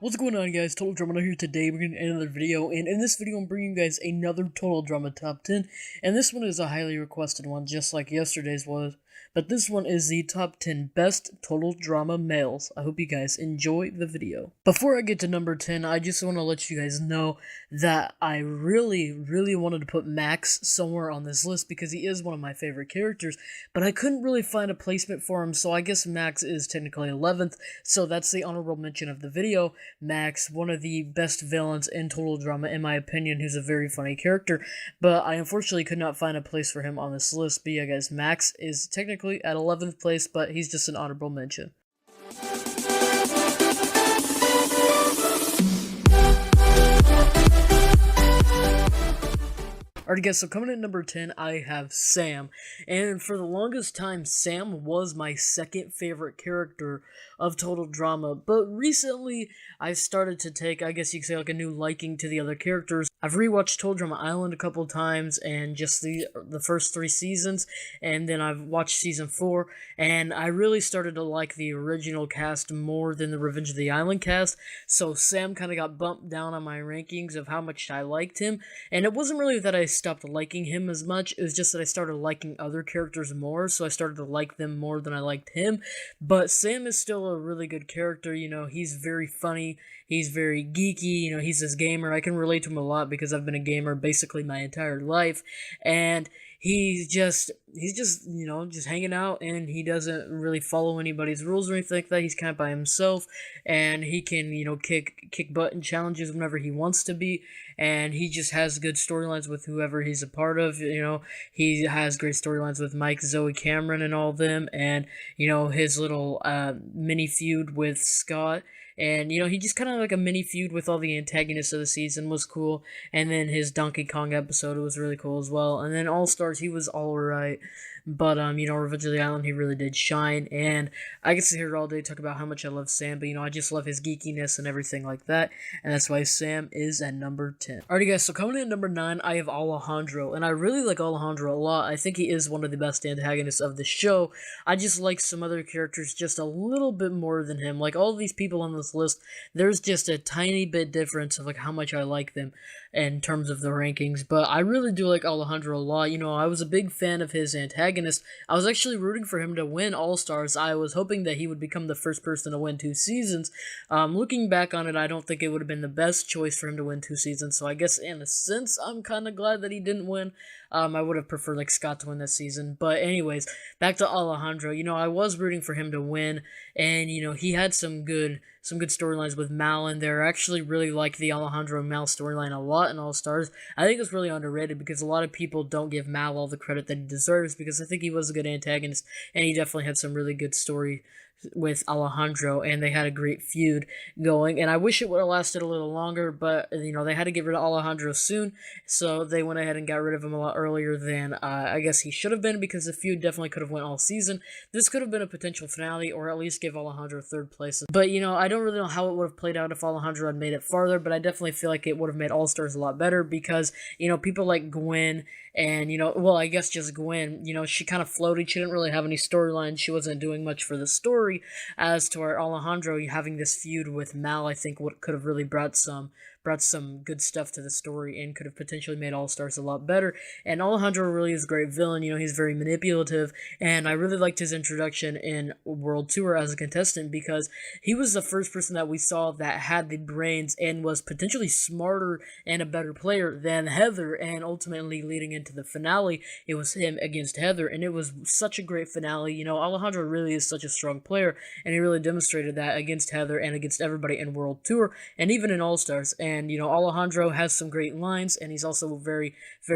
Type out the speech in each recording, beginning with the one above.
What's going on, guys? Total Drama here. Today we're going to end another video, and in this video I'm bringing you guys another Total Drama Top 10, and this one is a highly requested one, just like yesterday's was, but this one is the Top 10 Best Total Drama Males. I hope you guys enjoy the video. Before I get to number 10, I just want to let you guys know that I really wanted to put Max somewhere on this list because he is one of my favorite characters, but I couldn't really find a placement for him, so I guess Max is technically 11th, so that's the honorable mention of the video. Max, one of the best villains in Total Drama, in my opinion, who's a very funny character, but I unfortunately could not find a place for him on this list. But yeah, guys, Max is technically at 11th place, but he's just an honorable mention. Alright guys, so coming in at number 10, I have Sam, and for the longest time, Sam was my second favorite character of Total Drama, but recently, I started to take, I guess you could say, like a new liking to the other characters. I've rewatched Total Drama Island a couple times, and just the first 3 seasons, and then I've watched season 4, and I really started to like the original cast more than the Revenge of the Island cast, so Sam kind of got bumped down on my rankings of how much I liked him, and it wasn't really that I stopped liking him as much, it was just that I started liking other characters more, so I started to like them more than I liked him. But Sam is still a really good character, you know, he's very funny, he's very geeky, you know, he's this gamer. I can relate to him a lot because I've been a gamer basically my entire life, and he's just, you know, just hanging out, and he doesn't really follow anybody's rules or anything like that. He's kind of by himself, and he can, you know, kick butt in challenges whenever he wants to be, and he just has good storylines with whoever he's a part of. You know, he has great storylines with Mike, Zoe, Cameron, and all of them, and, you know, his little mini feud with Scott. And, you know, he just kind of like a mini feud with all the antagonists of the season was cool. And then his Donkey Kong episode was really cool as well. And then All Stars, he was alright. But, you know, Revenge of the Island, he really did shine. And I could sit here all day talk about how much I love Sam, but, you know, I just love his geekiness and everything like that. And that's why Sam is at number 10. Alrighty, guys, so coming in at number 9, I have Alejandro. And I really like Alejandro a lot. I think he is one of the best antagonists of the show. I just like some other characters just a little bit more than him. Like, all of these people on this list, there's just a tiny bit difference of, like, how much I like them in terms of the rankings. But I really do like Alejandro a lot. You know, I was a big fan of his antagonist. I was actually rooting for him to win All-Stars. I was hoping that he would become the first person to win 2 seasons. Looking back on it, I don't think it would have been the best choice for him to win 2 seasons, so I guess in a sense, I'm kind of glad that he didn't win. I would have preferred, like, Scott to win this season. But anyways, back to Alejandro. You know, I was rooting for him to win, and, you know, he had some good storylines with Mal in there. I actually really like the Alejandro Mal storyline a lot in All Stars. I think it's really underrated because a lot of people don't give Mal all the credit that he deserves, because I think he was a good antagonist, and he definitely had some really good story with Alejandro, and they had a great feud going, and I wish it would have lasted a little longer, but, you know, they had to get rid of Alejandro soon, so they went ahead and got rid of him a lot earlier than I guess he should have been, because the feud definitely could have went all season. This could have been a potential finale, or at least give Alejandro 3rd place. But, you know, I don't really know how it would have played out if Alejandro had made it farther, but I definitely feel like it would have made All-Stars a lot better, because, you know, people like Gwen, and, you know, well, I guess just Gwen, you know, she kind of floated. She didn't really have any storyline. She wasn't doing much for the story. As to our Alejandro having this feud with Mal, I think what could have really brought some good stuff to the story, and could have potentially made All-Stars a lot better. And Alejandro really is a great villain. You know, he's very manipulative, and I really liked his introduction in World Tour as a contestant, because he was the first person that we saw that had the brains and was potentially smarter and a better player than Heather, and ultimately leading into the finale, it was him against Heather, and it was such a great finale. You know, Alejandro really is such a strong player, and he really demonstrated that against Heather and against everybody in World Tour, and even in All-Stars. And, you know, Alejandro has some great lines, and he's also very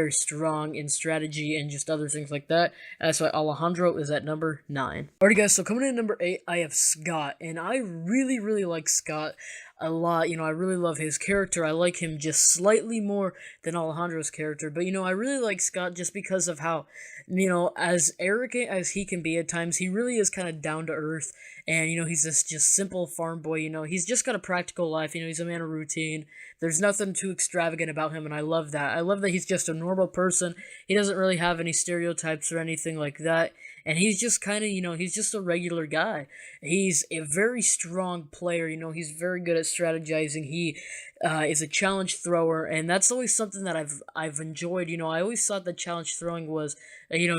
strong in strategy and just other things like that. That's why Alejandro is at number 9. Alrighty, guys, so coming in at number 8, I have Scott, and I really like Scott a lot. You know, I really love his character. I like him just slightly more than Alejandro's character, but, you know, I really like Scott just because of how, you know, as arrogant as he can be at times, he really is kind of down to earth, and, you know, he's this just simple farm boy. You know, he's just got a practical life. You know, he's a man of routine. There's nothing too extravagant about him, and I love that. I love that he's just a normal person. He doesn't really have any stereotypes or anything like that. and he's just kind of, he's just a regular guy. He's a very strong player, he's very good at strategizing. He is a challenge thrower, and that's always something that I've enjoyed. I always thought that challenge throwing was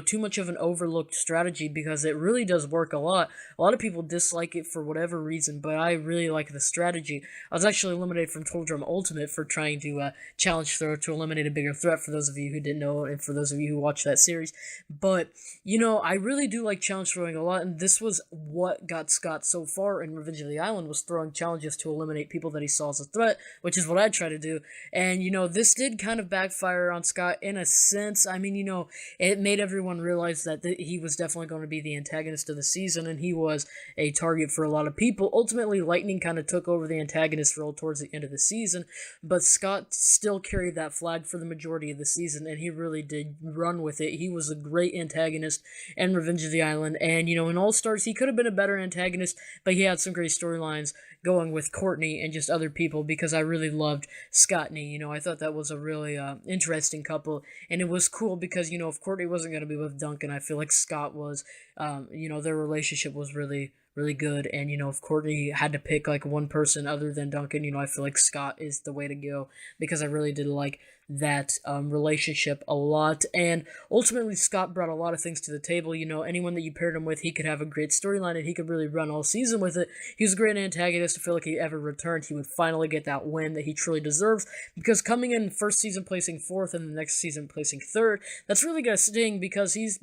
too much of an overlooked strategy, because it really does work a lot. A lot of people dislike it for whatever reason, but I really like the strategy. I was actually eliminated from Total Drama Ultimate for trying to challenge throw to eliminate a bigger threat, for those of you who didn't know, and for those of you who watched that series. But I really do like challenge throwing a lot, and this was what got Scott so far in Revenge of the Island, was throwing challenges to eliminate people that he saw as a threat, which is what I try to do. And this did kind of backfire on Scott in a sense. I mean, it made everyone realize that he was definitely going to be the antagonist of the season, and he was a target for a lot of people. Ultimately, Lightning kind of took over the antagonist role towards the end of the season, but Scott still carried that flag for the majority of the season, and he really did run with it. He was a great antagonist in Revenge of the Island, and in All Stars, he could have been a better antagonist, but he had some great storylines going with Courtney and just other people, because I really loved Scottney. I thought that was a really interesting couple, and it was cool because, if Courtney wasn't going to be with Duncan, I feel like Scott was, their relationship was really, really good. And, if Courtney had to pick like one person other than Duncan, I feel like Scott is the way to go, because I really did like that relationship a lot. And ultimately, Scott brought a lot of things to the table. Anyone that you paired him with, he could have a great storyline, and he could really run all season with it. He was a great antagonist. I feel like he ever returned, he would finally get that win that he truly deserves, because coming in first season placing 4th and the next season placing 3rd, that's really gonna sting, because he's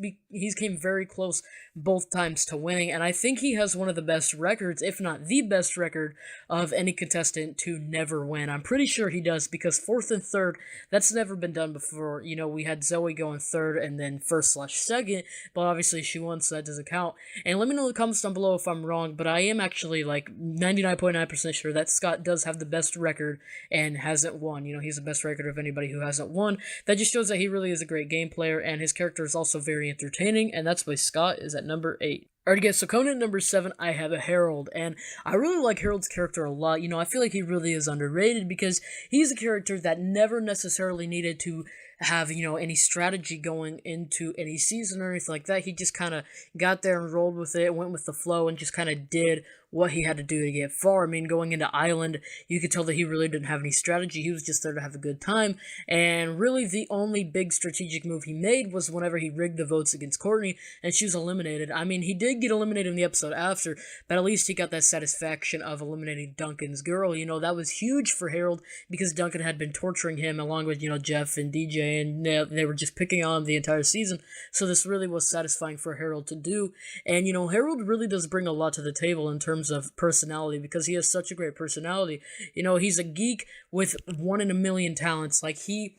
came very close both times to winning, and I think he has one of the best records, if not the best record, of any contestant to never win. I'm pretty sure he does, because 4th and 3rd, that's never been done before. We had Zoe going 3rd and then 1st/2nd, but obviously she won, so that doesn't count. And let me know in the comments down below if I'm wrong, but I am actually like 99.9% sure that Scott does have the best record and hasn't won. He's the best record of anybody who hasn't won. That just shows that he really is a great game player, and his character is also very entertaining, and that's why Scott is at number 8. Alright guys, so coming in at number 7, I have a Harold, and I really like Harold's character a lot. I feel like he really is underrated, because he's a character that never necessarily needed to have, any strategy going into any season or anything like that. He just kind of got there and rolled with it, went with the flow, and just kind of did what he had to do to get far. I mean, going into Island, you could tell that he really didn't have any strategy. He was just there to have a good time, and really the only big strategic move he made was whenever he rigged the votes against Courtney, and she was eliminated. I mean, he did get eliminated in the episode after, but at least he got that satisfaction of eliminating Duncan's girl. That was huge for Harold, because Duncan had been torturing him, along with, Jeff and DJ, and they were just picking on him the entire season, so this really was satisfying for Harold to do. And, Harold really does bring a lot to the table in terms of personality, because he has such a great personality. He's a geek with 1 in a million talents. Like, he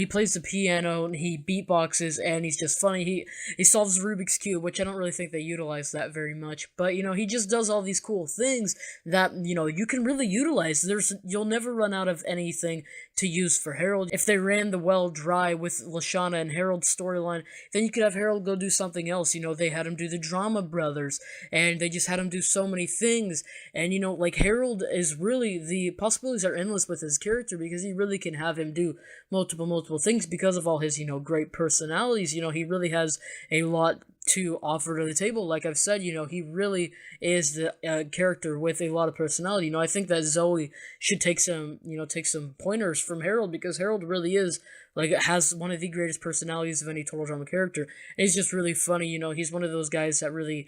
plays the piano, and he beatboxes, and he's just funny. He solves Rubik's Cube, which I don't really think they utilize that very much, but, he just does all these cool things that, you can really utilize. You'll never run out of anything to use for Harold. If they ran the well dry with Lashana and Harold's storyline, then you could have Harold go do something else. They had him do the Drama Brothers, and they just had him do so many things, and, like, Harold is really, the possibilities are endless with his character, because he really can have him do multiple things because of all his, great personalities. He really has a lot to offer to the table. Like I've said, he really is the character with a lot of personality. I think that Zoe should take some pointers from Harold, because Harold really is, has one of the greatest personalities of any Total Drama character. And he's just really funny. He's one of those guys that really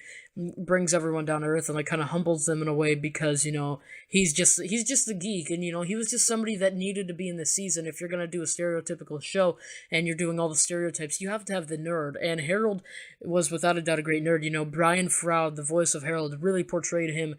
brings everyone down to earth and, kind of humbles them in a way, because, he's just the geek, and, he was just somebody that needed to be in the season. If you're going to do a stereotypical show and you're doing all the stereotypes, you have to have the nerd, and Harold was without a doubt a great nerd. Brian Froud, the voice of Harold, really portrayed him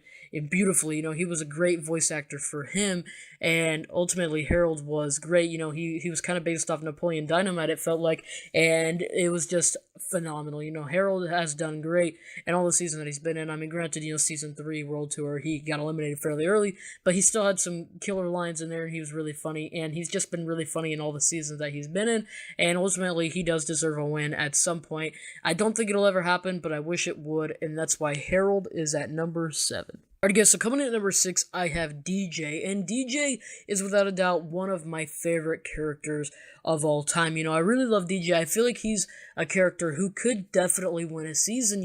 beautifully. He was a great voice actor for him, and ultimately Harold was great. He was kind of based off Napoleon Dynamite, it felt like, and it was just phenomenal. Harold has done great in all the season that he's been in. I mean, granted, season 3 World Tour, he got eliminated fairly early, but he still had some killer lines in there, and he was really funny, and he's just been really funny in all the seasons that he's been in, and ultimately he does deserve a win at some point. I don't think it'll ever happen, but I wish it would, and that's why Harold is at number 7. Alright guys, so coming in at number 6, I have DJ, and DJ is without a doubt one of my favorite characters of all time. I really love DJ. I feel like he's a character who could definitely win a season,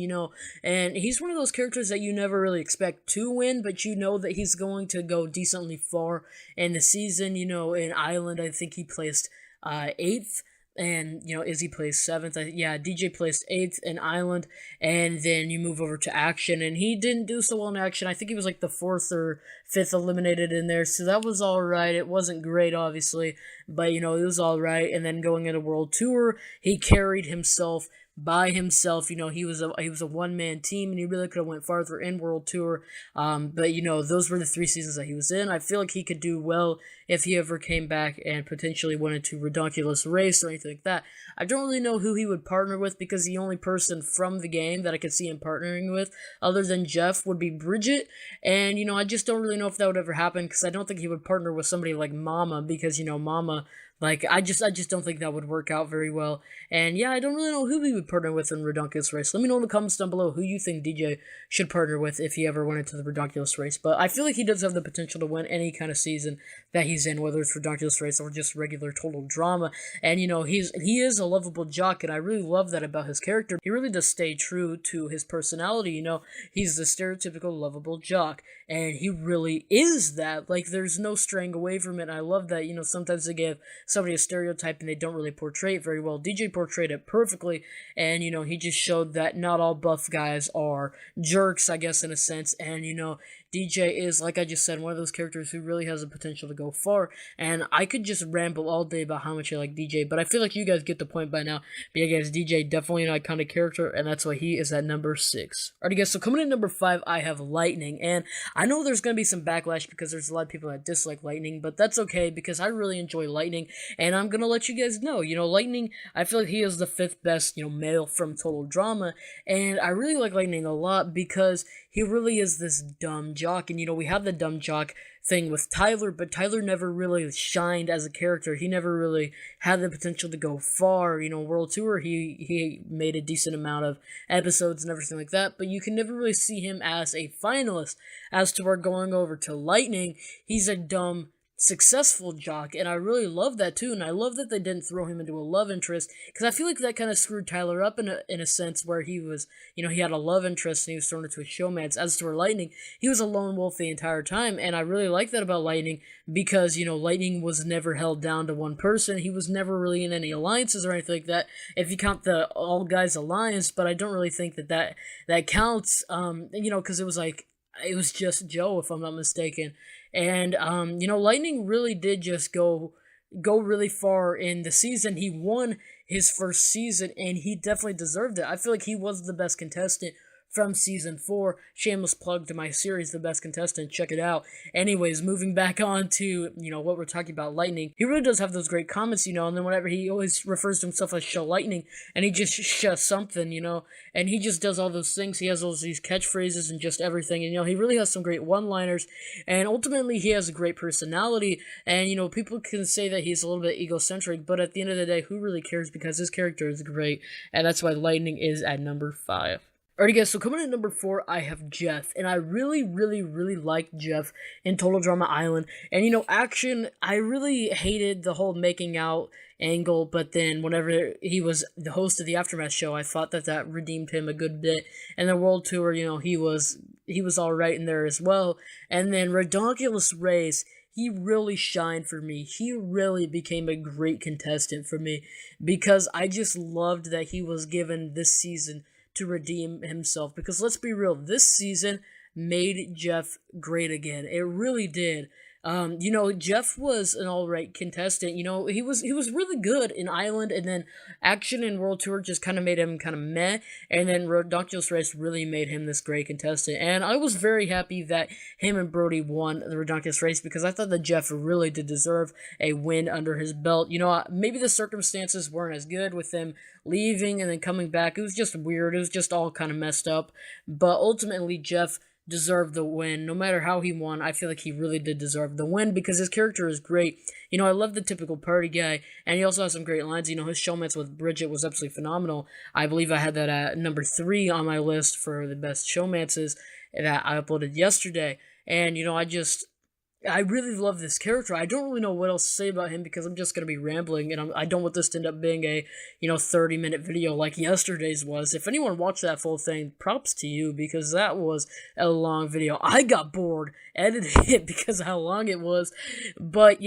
and he's one of those characters that you never really expect to win, but you know that he's going to go decently far in the season. In Island, I think he placed 8th. And, Izzy placed 7th. Yeah, DJ placed 8th in Island. And then you move over to Action. And he didn't do so well in Action. I think he was like the 4th or 5th eliminated in there. So that was alright. It wasn't great, obviously. But, it was alright. And then going into World Tour, he carried himself by himself. He was a one-man team, and he really could have went farther in World Tour. But those were the 3 seasons that he was in. I feel like he could do well if he ever came back and potentially went into Redonkulous Race or anything like that. I don't really know who he would partner with, because the only person from the game that I could see him partnering with other than Geoff would be Bridget. And I just don't really know if that would ever happen, because I don't think he would partner with somebody like Mama, because Mama, I just don't think that would work out very well. And yeah, I don't really know who he would partner with in Redonkulous Race. Let me know in the comments down below who you think DJ should partner with if he ever went into the Redonkulous Race. But I feel like he does have the potential to win any kind of season that he's in, whether it's Redonkulous Race or just regular Total Drama. And he is a lovable jock, and I really love that about his character. He really does stay true to his personality. He's the stereotypical lovable jock, and he really is that. There's no straying away from it. And I love that. Sometimes they give somebody a stereotype and they don't really portray it very well. DJ portrayed it perfectly, and he just showed that not all buff guys are jerks, I guess, in a sense. And DJ is, like I just said, one of those characters who really has the potential to go far. And I could just ramble all day about how much I like DJ, but I feel like you guys get the point by now. But yeah, guys, DJ definitely an iconic character, and that's why he is at number 6. Alrighty, guys, so coming in at number 5, I have Lightning. And I know there's going to be some backlash because there's a lot of people that dislike Lightning, but that's okay because I really enjoy Lightning, and I'm going to let you guys know. Lightning, I feel like he is the 5th best, male from Total Drama, and I really like Lightning a lot because he really is this dumb jock. And we have the dumb jock thing with Tyler, but Tyler never really shined as a character. He never really had the potential to go far. World Tour, he made a decent amount of episodes and everything like that, but you can never really see him as a finalist. As to where going over to Lightning, he's a dumb successful jock, and I really love that too. And I love that they didn't throw him into a love interest, because I feel like that kind of screwed Tyler up in a sense where he was, he had a love interest and he was thrown into a showmance. As to where Lightning, he was a lone wolf the entire time, and I really like that about Lightning because Lightning was never held down to one person. He was never really in any alliances or anything like that, if you count the All Guys alliance. But I don't really think that counts, because it was just Joe, if I'm not mistaken. And, Lightning really did just go really far in the season. He won his first season, and he definitely deserved it. I feel like he was the best contestant from Season 4. Shameless plug to my series, The Best Contestant. Check it out. Anyways, moving back on to, what we're talking about, Lightning. He really does have those great comments, and then whenever he always refers to himself as Show Lightning, and he just shuts something, and he just does all those things. He has all these catchphrases and just everything, and, he really has some great one-liners, and ultimately he has a great personality, and, people can say that he's a little bit egocentric, but at the end of the day, who really cares, because his character is great, and that's why Lightning is at number 5. Alrighty guys, so coming in at number 4, I have Geoff, and I really, really, really like Geoff in Total Drama Island. And Action, I really hated the whole making out angle, but then whenever he was the host of the Aftermath show, I thought that redeemed him a good bit. And the World Tour, he was alright in there as well. And then Redonkulous Race, he really shined for me. He really became a great contestant for me, because I just loved that he was given this season to redeem himself, because let's be real, this season made Geoff great again. It really did. Geoff was an alright contestant. He was really good in Island, and then Action and World Tour just kind of made him kind of meh, and then Redonkulous Race really made him this great contestant. And I was very happy that him and Brody won the Redonkulous Race, because I thought that Geoff really did deserve a win under his belt. Maybe the circumstances weren't as good with him leaving and then coming back. It was just weird. It was just all kind of messed up. But ultimately, Geoff deserved the win. No matter how he won, I feel like he really did deserve the win because his character is great. You know, I love the typical party guy, and he also has some great lines. You know, his showmance with Bridget was absolutely phenomenal. I believe I had that at number 3 on my list for the best showmances that I uploaded yesterday. And, you know, I really love this character. I don't really know what else to say about him because I'm just going to be rambling, and I don't want this to end up being a, 30-minute video like yesterday's was. If anyone watched that full thing, props to you because that was a long video. I got bored editing it because of how long it was. But,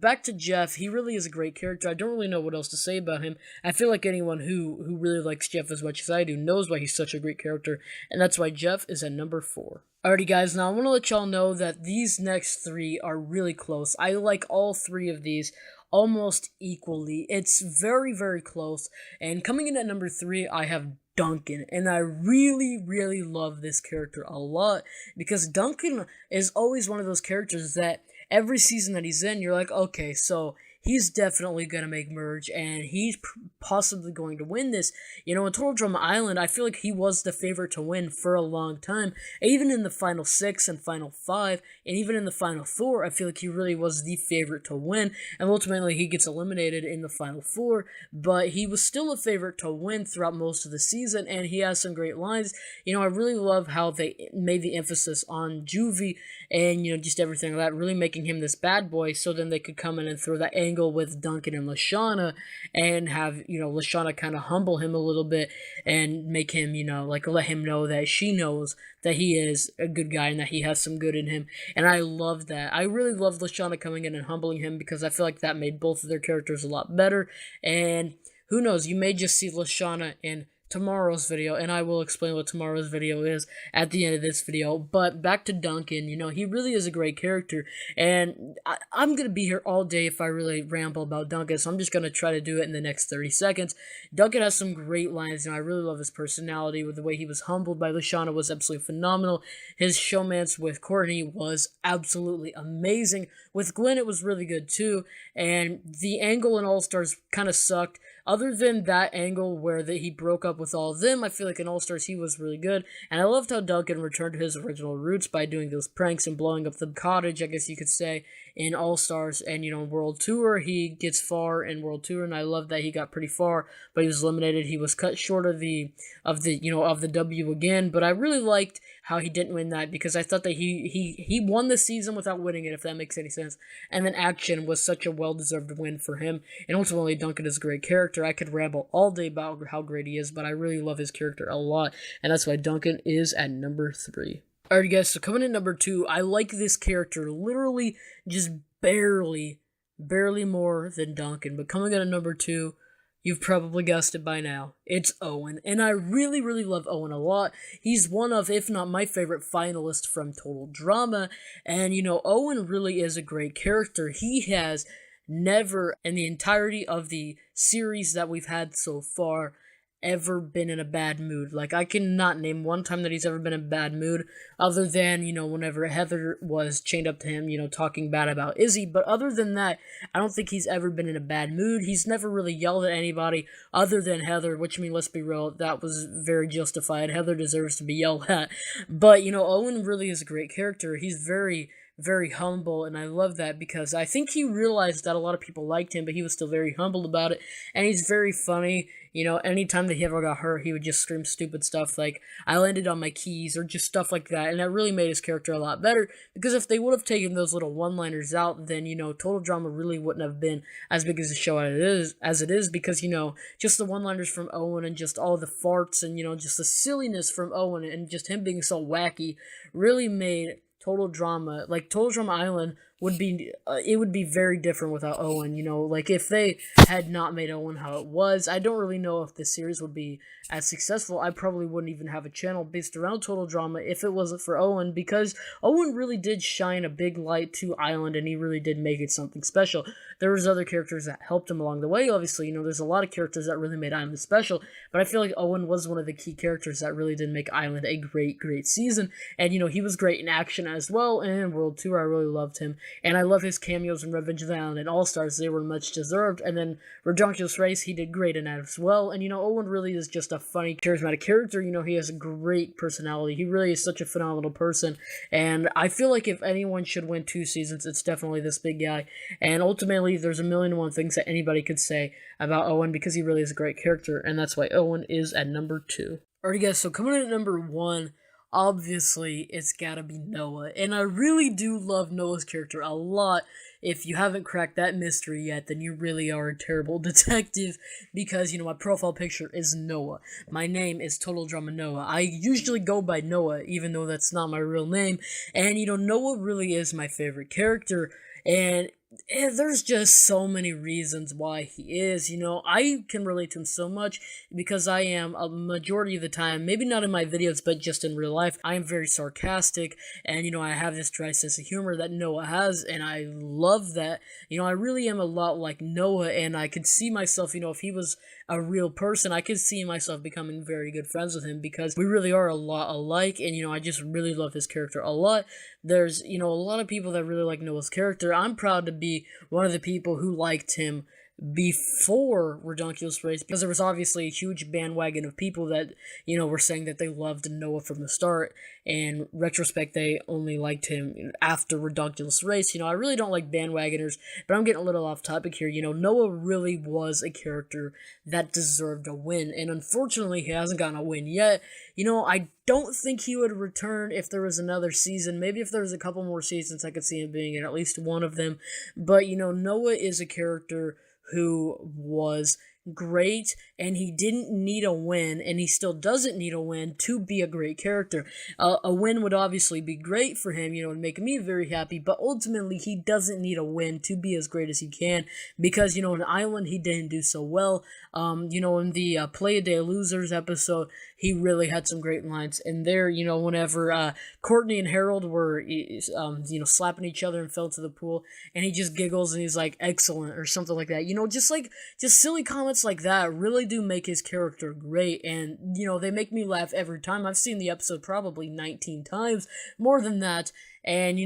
back to Jeff. He really is a great character. I don't really know what else to say about him. I feel like anyone who really likes Jeff as much as I do knows why he's such a great character, and that's why Jeff is at number 4. Alrighty guys, now I want to let y'all know that these next 3 are really close. I like all 3 of these almost equally. It's very, very close. And coming in at number 3, I have Duncan. And I really, really love this character a lot because Duncan is always one of those characters that every season that he's in, you're like, okay, so he's definitely going to make merge, and he's possibly going to win this. In Total Drama Island, I feel like he was the favorite to win for a long time. Even in the Final 6 and Final 5, and even in the Final 4, I feel like he really was the favorite to win. And ultimately, he gets eliminated in the Final 4, but he was still a favorite to win throughout most of the season, and he has some great lines. I really love how they made the emphasis on Juvie, and, just everything like that, really making him this bad boy, so then they could come in and throw that angle with Duncan and Lashana, and have, Lashana kind of humble him a little bit, and make him, let him know that she knows that he is a good guy, and that he has some good in him, and I love that. I really love Lashana coming in and humbling him, because I feel like that made both of their characters a lot better, and who knows, you may just see Lashana in tomorrow's video, and I will explain what tomorrow's video is at the end of this video. But back to Duncan, he really is a great character, and I'm gonna be here all day if I really ramble about Duncan, so I'm just gonna try to do it in the next 30 seconds. Duncan has some great lines, I really love his personality. With the way he was humbled by Lashana was absolutely phenomenal. His showmance with Courtney was absolutely amazing. With Glenn, it was really good too, and the angle in All Stars kind of sucked. Other than that angle where he broke up with all of them, I feel like in All Stars he was really good. And I loved how Duncan returned to his original roots by doing those pranks and blowing up the cottage, I guess you could say, in All Stars. And, World Tour, he gets far in World Tour, and I love that he got pretty far, but he was eliminated. He was cut short of the W again, but I really liked how he didn't win that, because I thought that he won the season without winning it, if that makes any sense. And then Action was such a well-deserved win for him, and ultimately Duncan is a great character. I could ramble all day about how great he is, but I really love his character a lot, and that's why Duncan is at number 3. Alright guys, so coming in number 2, I like this character literally just barely more than Duncan, but coming in at number 2, you've probably guessed it by now. It's Owen, and I really, really love Owen a lot. He's one of, if not my favorite finalist from Total Drama, and Owen really is a great character. He has never, in the entirety of the series that we've had so far, ever been in a bad mood. Like, I cannot name one time that he's ever been in a bad mood, other than, whenever Heather was chained up to him, talking bad about Izzy. But other than that, I don't think he's ever been in a bad mood. He's never really yelled at anybody other than Heather, which, let's be real, that was very justified. Heather deserves to be yelled at. But, Owen really is a great character. He's very humble, and I love that, because I think he realized that a lot of people liked him, but he was still very humble about it, and he's very funny. Anytime that he ever got hurt, he would just scream stupid stuff like, "I landed on my keys," or just stuff like that, and that really made his character a lot better, because if they would have taken those little one-liners out, then, Total Drama really wouldn't have been as big as a show as it is, because, just the one-liners from Owen, and just all the farts, and, just the silliness from Owen, and just him being so wacky, really made Total Drama Island would be, it would be very different without Owen, like, if they had not made Owen how it was, I don't really know if this series would be as successful. I probably wouldn't even have a channel based around Total Drama if it wasn't for Owen, because Owen really did shine a big light to Island, and he really did make it something special. There was other characters that helped him along the way, obviously, there's a lot of characters that really made Island special, but I feel like Owen was one of the key characters that really did make Island a great season, and, he was great in Action as well, and in World Tour, I really loved him. and I love his cameos in Revenge of the Island and All-Stars. They were much deserved, and then Redonkulous Race, he did great in that as well, and, Owen really is just a funny, charismatic character. He has a great personality. He really is such a phenomenal person, and I feel like if anyone should win 2 seasons, it's definitely this big guy, and ultimately, there's a million and one things that anybody could say about Owen, because he really is a great character, and that's why Owen is at number 2. Alright guys, so coming in at number 1, obviously, it's gotta be Noah, and I really do love Noah's character a lot. If you haven't cracked that mystery yet, then you really are a terrible detective, because, my profile picture is Noah. My name is Total Drama Noah. I usually go by Noah, even though that's not my real name, and, Noah really is my favorite character, and there's just so many reasons why he is, I can relate to him so much because I am, a majority of the time, maybe not in my videos, but just in real life, I am very sarcastic, and, I have this dry sense of humor that Noah has, and I love that. I really am a lot like Noah, and I could see myself, if he was a real person, I could see myself becoming very good friends with him, because we really are a lot alike, and, I just really love his character a lot. There's, a lot of people that really like Noah's character. I'm proud to be one of the people who liked him before Redonkulous Race, because there was obviously a huge bandwagon of people that, were saying that they loved Noah from the start, and retrospect, they only liked him after Redonkulous Race. I really don't like bandwagoners, but I'm getting a little off topic here. Noah really was a character that deserved a win, and unfortunately, he hasn't gotten a win yet. I don't think he would return if there was another season. Maybe if there was a couple more seasons, I could see him being in at least one of them, but, Noah is a character who was great, and he didn't need a win, and he still doesn't need a win to be a great character. A win would obviously be great for him, and make me very happy, but ultimately, he doesn't need a win to be as great as he can, because, in Island, he didn't do so well. In the Play a Day Losers episode, he really had some great lines, and there, whenever Courtney and Harold were, slapping each other and fell to the pool, and he just giggles, and he's like, excellent, or something like that, just silly comments like that really do make his character great, and, they make me laugh every time. I've seen the episode probably 19 times, more than that, and,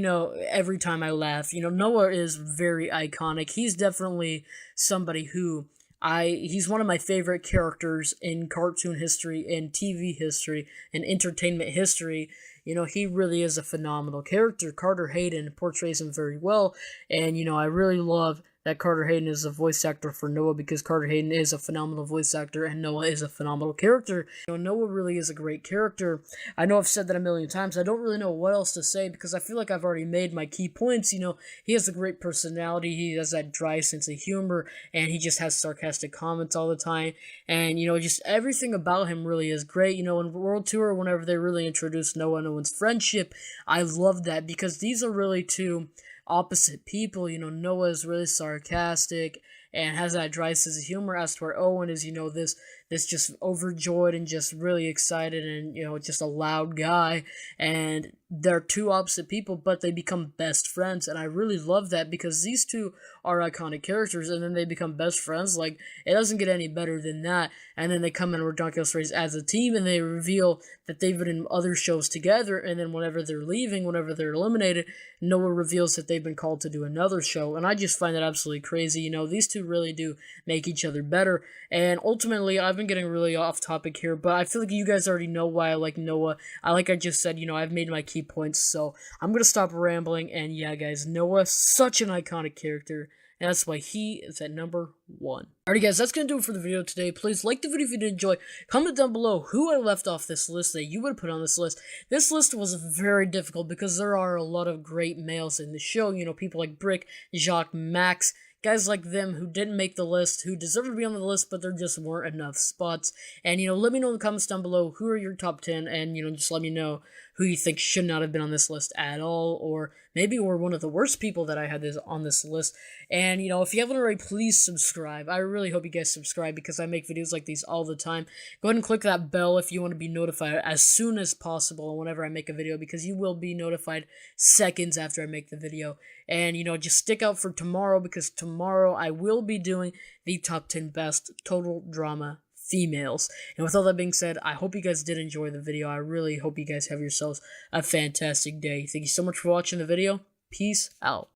every time I laugh. Noah is very iconic. He's definitely somebody who he's one of my favorite characters in cartoon history, in TV history, in entertainment history. He really is a phenomenal character. Carter Hayden portrays him very well, and, I really love that Carter Hayden is a voice actor for Noah, because Carter Hayden is a phenomenal voice actor, and Noah is a phenomenal character. Noah really is a great character. I know I've said that a million times. I don't really know what else to say, because I feel like I've already made my key points. He has a great personality, he has that dry sense of humor, and he just has sarcastic comments all the time, and, just everything about him really is great. In World Tour, whenever they really introduced Noah and Owen's friendship, I love that, because these are really two opposite people. Noah is really sarcastic and has that dry sense of humor, as to where Owen is, this just overjoyed and just really excited and, just a loud guy, and they're two opposite people, but they become best friends, and I really love that, because these two are iconic characters, and then they become best friends. Like, it doesn't get any better than that, and then they come in Redonkulous Race as a team, and they reveal that they've been in other shows together, and then whenever they're leaving, whenever they're eliminated, Noah reveals that they've been called to do another show, and I just find that absolutely crazy. These two really do make each other better, and ultimately, I've been getting really off topic here, but I feel like you guys already know why I like Noah. Like I just said, I've made my key points, so I'm gonna stop rambling, and yeah, guys, Noah, such an iconic character, and that's why he is at number 1. Alrighty guys, that's gonna do it for the video today. Please like the video if you did enjoy. Comment down below who I left off this list that you would put on this list. This list was very difficult, because there are a lot of great males in the show, people like Brick, Jacques, Max, guys like them who didn't make the list, who deserve to be on the list, but there just weren't enough spots. And, let me know in the comments down below who are your top 10, and, just let me know who you think should not have been on this list at all, or maybe were one of the worst people that I had on this list. And, if you haven't already, please subscribe. I really hope you guys subscribe, because I make videos like these all the time. Go ahead and click that bell if you want to be notified as soon as possible whenever I make a video, because you will be notified seconds after I make the video. And, just stick out for tomorrow, because tomorrow I will be doing the top 10 best total drama females. And with all that being said, I hope you guys did enjoy the video. I really hope you guys have yourselves a fantastic day. Thank you so much for watching the video. Peace out.